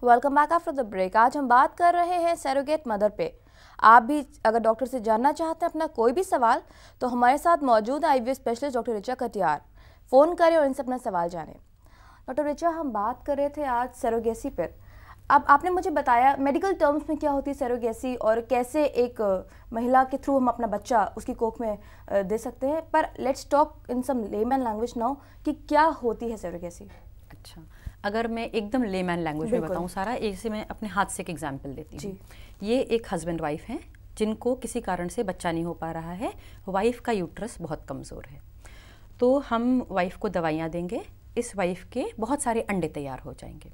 Welcome back after the break. आज हम बात कर रहे हैं सरोगेट मदर पे। आप भी अगर डॉक्टर से जानना चाहते हैं अपना कोई भी सवाल, तो हमारे साथ मौजूद है IVF specialist doctor Richa Katiyar. Phone करें और इनसे अपना सवाल जानें। डॉक्टर ऋचा, हम बात कर रहे थे आज सरोगेसी पर। अब आपने मुझे बताया मेडिकल टर्म्स में क्या होती है सरोगेसी और कैसे एक महिला के थ्रू हम अपना बच्चा उसकी कोख में दे सकते हैं, पर let's talk in some layman language now कि क्या होती है सरोगेसी। अच्छा, अगर मैं एकदम लेमैन लैंग्वेज में बताऊं सारा, ऐसे मैं अपने हाथ से एक एग्जांपल देती हूँ। ये एक हस्बैंड वाइफ हैं जिनको किसी कारण से बच्चा नहीं हो पा रहा है। वाइफ का यूट्रस बहुत कमज़ोर है, तो हम वाइफ को दवाइयाँ देंगे। इस वाइफ के बहुत सारे अंडे तैयार हो जाएंगे।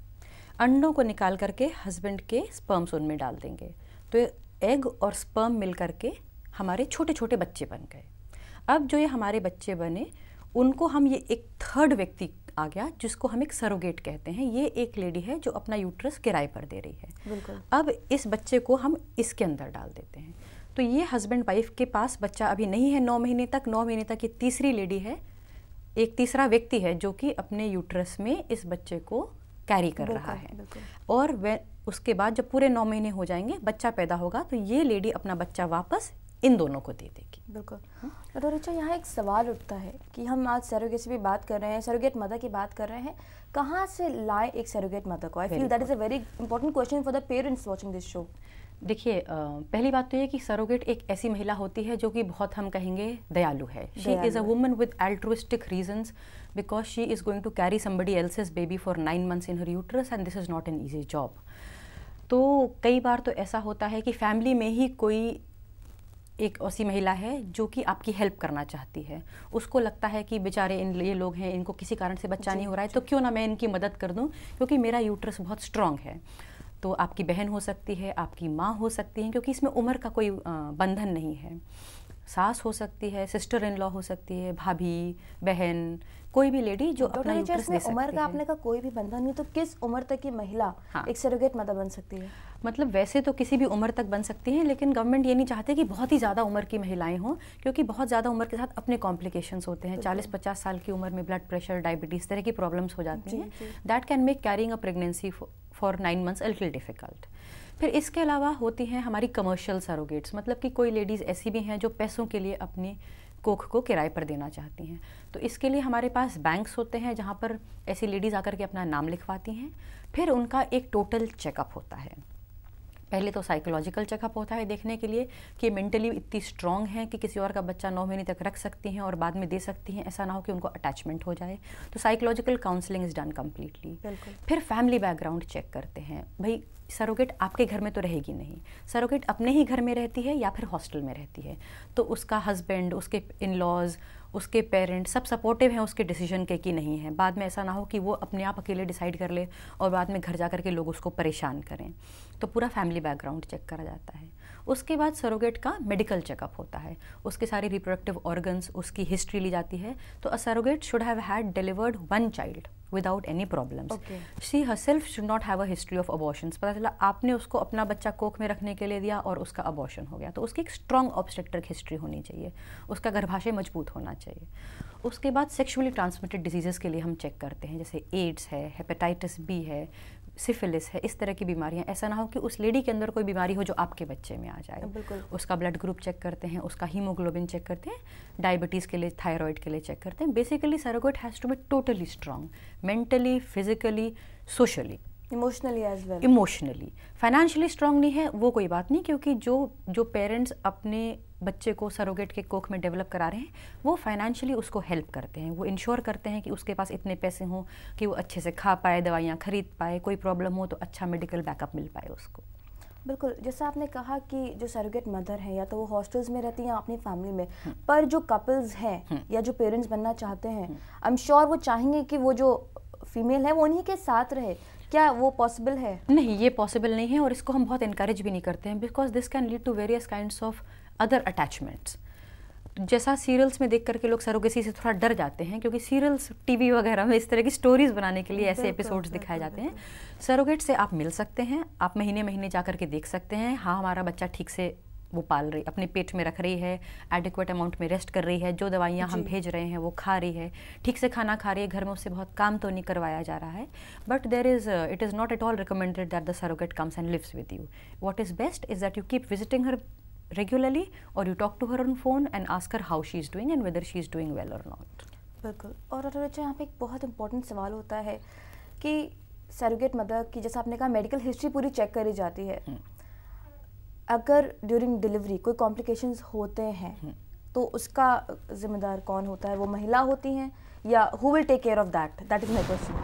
अंडों को निकाल करके हस्बैंड के स्पर्म्स उनमें डाल देंगे, तो एग और स्पर्म मिल करके हमारे छोटे छोटे बच्चे बन गए। अब जो ये हमारे बच्चे बने, उनको हम ये एक थर्ड व्यक्ति आ गया जिसको हम एक सरोगेट कहते हैं। ये एक लेडी है जो अपना यूट्रस किराए पर दे रही है। बिल्कुल। अब इस बच्चे को हम इसके अंदर डाल देते हैं, तो ये हस्बैंड वाइफ के पास बच्चा अभी नहीं है 9 महीने तक। 9 महीने तक ये तीसरी लेडी है, एक तीसरा व्यक्ति है जो कि अपने यूट्रस में इस बच्चे को कैरी कर रहा है। और वह उसके बाद जब पूरे 9 महीने हो जाएंगे, बच्चा पैदा होगा, तो ये लेडी अपना बच्चा वापस इन दोनों को दे देगी। बिल्कुल। डॉक्टर ऋचा, यहाँ एक सवाल उठता है कि हम आज सरोगेसी की बात कर रहे हैं, सरोगेट मदर की बात कर रहे हैं, कहाँ से लाए एक सरोगेट मदर को? I feel that is a very important question for the parents watching this show. देखिए, पहली बात तो ये कि सरोगेट एक ऐसी महिला होती है जो कि बहुत, हम कहेंगे, दयालु है। She is a woman with altruistic reasons because she is going to carry somebody else's baby for 9 months in her uterus and this is not an easy job. तो कई बार तो ऐसा होता है कि फैमिली में ही कोई एक ऐसी महिला है जो कि आपकी हेल्प करना चाहती है। उसको लगता है कि बेचारे ये लोग हैं, इनको किसी कारण से बच्चा नहीं हो रहा है, तो क्यों ना मैं इनकी मदद कर दूं, क्योंकि मेरा यूट्रस बहुत स्ट्रांग है। तो आपकी बहन हो सकती है, आपकी माँ हो सकती है, क्योंकि इसमें उम्र का कोई बंधन नहीं है। सास हो सकती है, सिस्टर इन लॉ हो सकती है, भाभी, बहन, कोई भी लेडी जो अपना यूट्रस दे सकती है। उम्र का आपने का कोई भी बंधन नहीं, तो किस उम्र तक की महिला एक सरोगेट मदर बन सकती है? मतलब वैसे तो किसी भी उम्र तक बन सकती हैं, लेकिन गवर्नमेंट ये नहीं चाहते कि बहुत ही ज़्यादा उम्र की महिलाएं हों, क्योंकि बहुत ज़्यादा उम्र के साथ अपने कॉम्प्लिकेशंस होते हैं। 40-50 साल की उम्र में ब्लड प्रेशर, डायबिटीज़ तरह की प्रॉब्लम्स हो जाती हैं। That can make carrying a pregnancy for 9 months a little difficult. फिर इसके अलावा होती हैं हमारी कमर्शियल सरोगेट्स, मतलब कि कोई लेडीज़ ऐसी भी हैं जो पैसों के लिए अपनी कोख को किराए पर देना चाहती हैं। तो इसके लिए हमारे पास बैंक्स होते हैं जहाँ पर ऐसी लेडीज़ आकर के अपना नाम लिखवाती हैं। फिर उनका एक टोटल चेकअप होता है। पहले तो साइकोलॉजिकल चेकअप होता है देखने के लिए कि मेंटली इतनी स्ट्रांग है कि किसी और का बच्चा 9 महीने तक रख सकती हैं और बाद में दे सकती हैं, ऐसा ना हो कि उनको अटैचमेंट हो जाए। तो psychological counselling is done completely. फिर फैमिली बैकग्राउंड चेक करते हैं। भाई, सरोगेट आपके घर में तो रहेगी नहीं, सरोगेट अपने ही घर में रहती है या फिर हॉस्टल में रहती है, तो उसका हस्बैंड, उसके इन लॉज, उसके पेरेंट्स सब सपोर्टिव हैं उसके डिसीजन के कि नहीं है। बाद में ऐसा ना हो कि वो अपने आप अकेले डिसाइड कर ले और बाद में घर जा कर के लोग उसको परेशान करें। तो पूरा फैमिली बैकग्राउंड चेक करा जाता है। उसके बाद सरोगेट का मेडिकल चेकअप होता है, उसके सारे रिप्रोडक्टिव ऑर्गन्स, उसकी हिस्ट्री ली जाती है। तो a surrogate should have had delivered 1 child without any problems. She herself should not have a history of abortions. पता चला आपने उसको अपना बच्चा कोख में रखने के लिए दिया और उसका अबॉर्शन हो गया, तो उसकी एक स्ट्रॉन्ग ऑब्स्टेट्रिक हिस्ट्री होनी चाहिए, उसका गर्भाशय मजबूत होना चाहिए। उसके बाद सेक्सुअली ट्रांसमिटेड डिजीज़ेस के लिए हम चेक करते हैं, जैसे एड्स है, हेपेटाइटिस बी है, सिफिलिस है, इस तरह की बीमारियां। ऐसा ना हो कि उस लेडी के अंदर कोई बीमारी हो जो आपके बच्चे में आ जाए। उसका ब्लड ग्रुप चेक करते हैं, उसका हीमोग्लोबिन चेक करते हैं, डायबिटीज़ के लिए, थायराइड के लिए चेक करते हैं। Basically surrogate has to be totally strong, mentally, physically, socially, emotionally as well. Emotionally, financially strong नहीं है वो कोई बात नहीं, क्योंकि जो पेरेंट्स अपने बच्चे को सरोगेट के कोख में डेवलप करा रहे हैं, वो फाइनेंशियली उसको हेल्प करते हैं। वो इंश्योर करते हैं कि उसके पास इतने पैसे हों कि वो अच्छे से खा पाए, दवाइयाँ खरीद पाए, कोई प्रॉब्लम हो तो अच्छा मेडिकल बैकअप मिल पाए उसको। बिल्कुल, जैसा आपने कहा कि जो सरोगेट मदर है या तो वो हॉस्टल्स में रहती हैं या अपनी फैमिली में, पर जो कपल्स हैं या जो पेरेंट्स बनना चाहते हैं, आई एम श्योर वो चाहेंगे कि वो जो फीमेल है वो उन्हीं के साथ रहे। क्या वो पॉसिबल है? नहीं, ये पॉसिबल नहीं है और इसको हम बहुत इनकरेज भी नहीं करते हैं, because this can lead to various kinds of other attachments. जैसा सीरियल्स में देख करके लोग सरोगेसी से थोड़ा डर जाते हैं, क्योंकि सीरियल्स, टीवी वगैरह में इस तरह की स्टोरीज बनाने के लिए ऐसे एपिसोड्स दिखाए जाते हैं। सरोगेट से आप मिल सकते हैं, आप महीने महीने जा करके देख सकते हैं, हाँ हमारा बच्चा ठीक से वो पाल रही, अपने पेट में रख रही है, एडिक्वेट अमाउंट में रेस्ट कर रही है, जो दवाइयाँ हम भेज रहे हैं वो खा रही है, ठीक से खाना खा रही है, घर में उससे बहुत काम तो नहीं करवाया जा रहा है, but it is not at all recommended that the surrogate comes and lives with you. What is best is that you keep visiting her regularly or you talk to her on phone and ask her how she is doing and whether she is doing well or not. बिल्कुल. और doctor Richa, यहाँ पे एक बहुत important सवाल होता है कि सरोगेट मदर की, जैसा आपने कहा, मेडिकल हिस्ट्री पूरी चेक करी जाती है. अगर ड्यूरिंग डिलीवरी कोई कॉम्प्लिकेशंस होते हैं तो उसका जिम्मेदार कौन होता है? वो महिला होती हैं या who will take care of that? That is my question.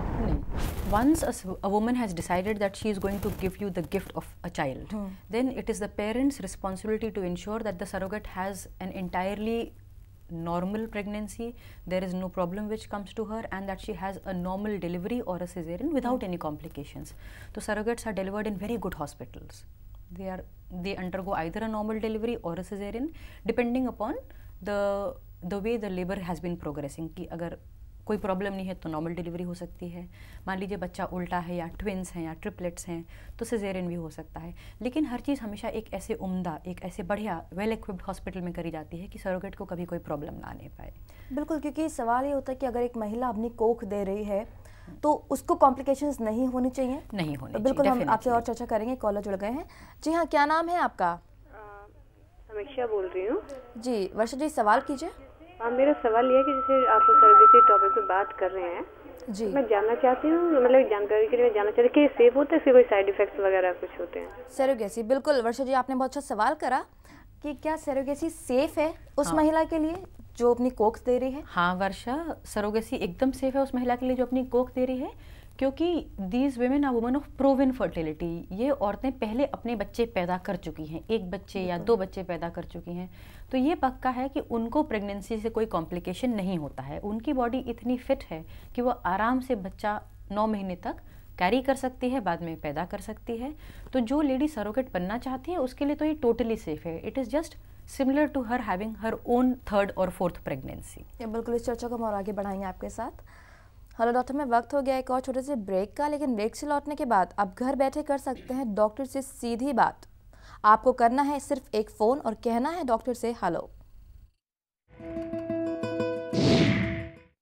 Once a woman has decided that she is going to give you the gift of a child, then it is the parents' responsibility to ensure that the surrogate has an entirely normal pregnancy, there is no problem which comes to her, and that she has a normal delivery or a cesarean without any complications. So surrogates are delivered in very good hospitals. They undergo either a normal delivery or a cesarean depending upon the way the labor has been progressing. कि अगर कोई problem नहीं है तो normal delivery हो सकती है, मान लीजिए बच्चा उल्टा है या ट्विन्स हैं या ट्रिपलेट्स हैं तो सिजेरियन भी हो सकता है. लेकिन हर चीज़ हमेशा एक ऐसे उम्दा, एक ऐसे बढ़िया वेल इक्विप्ड हॉस्पिटल में करी जाती है कि सरोगेट को कभी कोई प्रॉब्लम ना आने पाए. बिल्कुल, क्योंकि सवाल ये होता है कि अगर एक महिला अपनी कोख दे रही है तो उसको कॉम्प्लिकेशंस नहीं होनी चाहिए. नहीं होनी चाहिए. बिल्कुल, हम आपसे और चर्चा करेंगे. कॉलर जुड़ गए हैं. जी हाँ, क्या नाम है आपका? समीक्षा बोल रही हूँ. जी वर्षा जी, सवाल कीजिए. मेरा सवाल ये है कि जैसे आप सर्विस टॉपिक पे बात कर रहे हैं जी, मैं जानना चाहती हूँ, मतलब जानकारी के लिए मैं जानना चाहती हूँ कि सेफ होता है, इसके कोई साइड इफेक्ट्स वगैरह कुछ होते हैं? सरोगेसी, बिल्कुल वर्षा जी, आपने बहुत अच्छा सवाल करा कि क्या सरोगेसी सेफ है उस महिला के लिए जो अपनी कोख दे रही है? हाँ वर्षा, सरोगेसी एकदम सेफ है उस महिला के लिए जो अपनी कोख दे रही है, क्योंकि these women are women of proven fertility. ये औरतें पहले अपने बच्चे पैदा कर चुकी हैं, एक बच्चे या 2 बच्चे पैदा कर चुकी हैं, तो ये पक्का है कि उनको प्रेगनेंसी से कोई कॉम्प्लिकेशन नहीं होता है. उनकी बॉडी इतनी फिट है कि वो आराम से बच्चा 9 महीने तक कैरी कर सकती है, बाद में पैदा कर सकती है. तो जो लेडी सरोगेट बनना चाहती है उसके लिए तो ये टोटली सेफ है. It is just similar to her having her own 3rd और 4th प्रेगनेंसी. बिल्कुल, इस चर्चा को हम और आगे बढ़ाएंगे आपके साथ. हेलो डॉक्टर, में वक्त हो गया एक और छोटे से ब्रेक का, लेकिन ब्रेक से लौटने के बाद आप घर बैठे कर सकते हैं डॉक्टर से सीधी बात. आपको करना है सिर्फ एक फ़ोन और कहना है डॉक्टर से हेलो.